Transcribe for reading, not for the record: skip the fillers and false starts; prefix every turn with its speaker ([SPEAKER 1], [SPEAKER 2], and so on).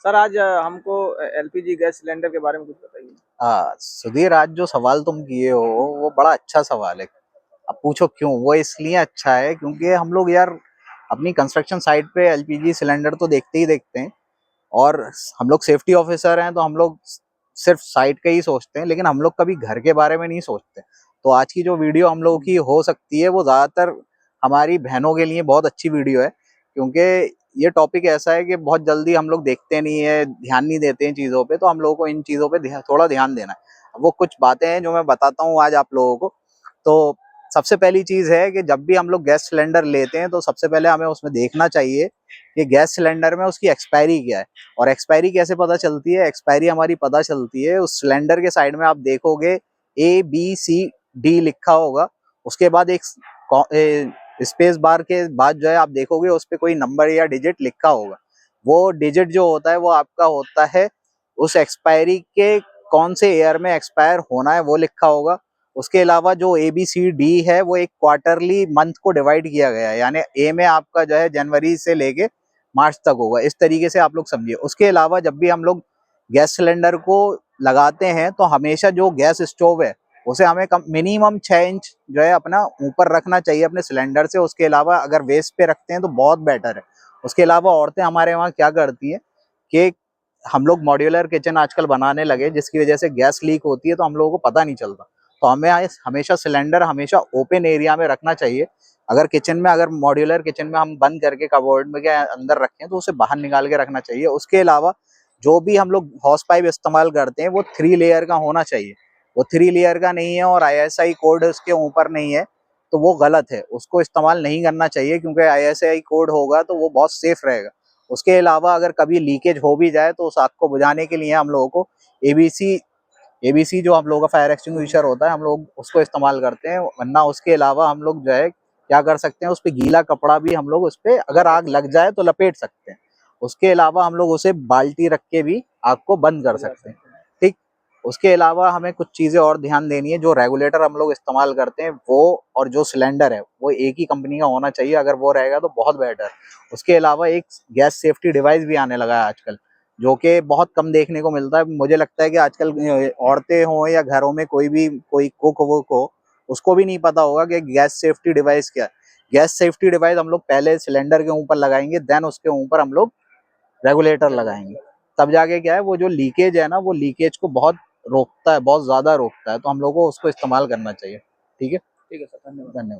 [SPEAKER 1] Sir आज हमको LPG gas cylinder के बारे में कुछ बताइए।
[SPEAKER 2] हाँ सुधीर, आज जो सवाल तुम किए हो वो बड़ा अच्छा सवाल है। अब पूछो क्यों। वो इसलिए अच्छा है क्योंकि हम लोग यार अपनी कंस्ट्रक्शन साइट पे एलपीजी सिलेंडर तो देखते ही देखते हैं। और हम लोग सेफ्टी ऑफिसर हैं तो हम लोग सिर्फ साइट का ही सोचते हैं, लेकिन हम लोग कभी घर के बारे में नहीं सोचते। तो आज की जो वीडियो हम लोगों की हो सकती है वो ज्यादातर हमारी बहनों के लिए बहुत अच्छी वीडियो है, क्योंकि ये टॉपिक ऐसा है कि बहुत जल्दी हम लोग देखते नहीं है, ध्यान नहीं देते हैं चीज़ों पे। तो हम लोगों को इन चीज़ों पे थोड़ा ध्यान देना है। वो कुछ बातें हैं जो मैं बताता हूँ आज आप लोगों को। तो सबसे पहली चीज़ है कि जब भी हम लोग गैस सिलेंडर लेते हैं तो सबसे पहले हमें उसमें देखना चाहिए कि गैस सिलेंडर में उसकी एक्सपायरी क्या है। और एक्सपायरी कैसे पता चलती है? एक्सपायरी हमारी पता चलती है उस सिलेंडर के साइड में आप देखोगे ABCD लिखा होगा। उसके बाद एक स्पेस बार के बाद जो है आप देखोगे उस पर कोई नंबर या डिजिट लिखा होगा। वो डिजिट जो होता है वो आपका होता है उस एक्सपायरी के कौन से ईयर में एक्सपायर होना है वो लिखा होगा। उसके अलावा जो ABCD है वो एक क्वार्टरली मंथ को डिवाइड किया गया है, यानी ए में आपका जो है जनवरी से लेके मार्च तक होगा। इस तरीके से आप लोग समझिए। उसके अलावा जब भी हम लोग गैस सिलेंडर को लगाते हैं तो हमेशा जो गैस स्टोव है उसे हमें मिनिमम 6 इंच जो है अपना ऊपर रखना चाहिए अपने सिलेंडर से। उसके अलावा अगर वेस्ट पे रखते हैं तो बहुत बेटर है। उसके अलावा औरतें हमारे वहाँ क्या करती हैं कि हम लोग मॉड्यूलर किचन आजकल बनाने लगे, जिसकी वजह से गैस लीक होती है तो हम लोगों को पता नहीं चलता। तो हमें हमेशा सिलेंडर हमेशा ओपन एरिया में रखना चाहिए। अगर किचन में, अगर मॉड्यूलर किचन में हम बंद करके कबोर्ड में के अंदर रखें तो उसे बाहर निकाल के रखना चाहिए। उसके अलावा जो भी हम लोग हॉस पाइप इस्तेमाल करते हैं वो 3 लेयर का होना चाहिए। वो 3 लेयर का नहीं है और ISI कोड उसके ऊपर नहीं है तो वो गलत है, उसको इस्तेमाल नहीं करना चाहिए, क्योंकि ISI कोड होगा तो वो बहुत सेफ रहेगा। उसके अलावा अगर कभी लीकेज हो भी जाए तो उस आग को बुझाने के लिए हम लोगों को एबीसी जो हम लोगों का फायर एक्सटिंग्विशर होता है हम लोग उसको इस्तेमाल करते हैं। वरना उसके अलावा हम लोग जो है क्या कर सकते हैं, उस पर गीला कपड़ा भी हम लोग उस पर अगर आग लग जाए तो लपेट सकते हैं। उसके अलावा हम लोग उसे बाल्टी रख के भी आग को बंद कर सकते हैं। ठीक। उसके अलावा हमें कुछ चीजें और ध्यान देनी है। जो रेगुलेटर हम लोग इस्तेमाल करते हैं वो और जो सिलेंडर है वो एक ही कंपनी का होना चाहिए। अगर वो रहेगा तो बहुत बेटर। उसके अलावा एक गैस सेफ्टी डिवाइस भी आने लगा है आजकल, जो कि बहुत कम देखने को मिलता है। मुझे लगता है कि आजकल औरतें हों या घरों में कोई भी कोई कुक वुक हो, उसको भी नहीं पता होगा कि गैस सेफ्टी डिवाइस क्या है। गैस सेफ्टी डिवाइस हम लोग पहले सिलेंडर के ऊपर लगाएंगे, देन उसके ऊपर हम लोग रेगुलेटर लगाएंगे। तब जाके क्या है, वो जो लीकेज है ना, वो लीकेज को बहुत रोकता है, बहुत ज्यादा रोकता है। तो हम लोग को उसको इस्तेमाल करना चाहिए। ठीक है।
[SPEAKER 1] ठीक है सर, धन्यवाद।
[SPEAKER 2] धन्यवाद।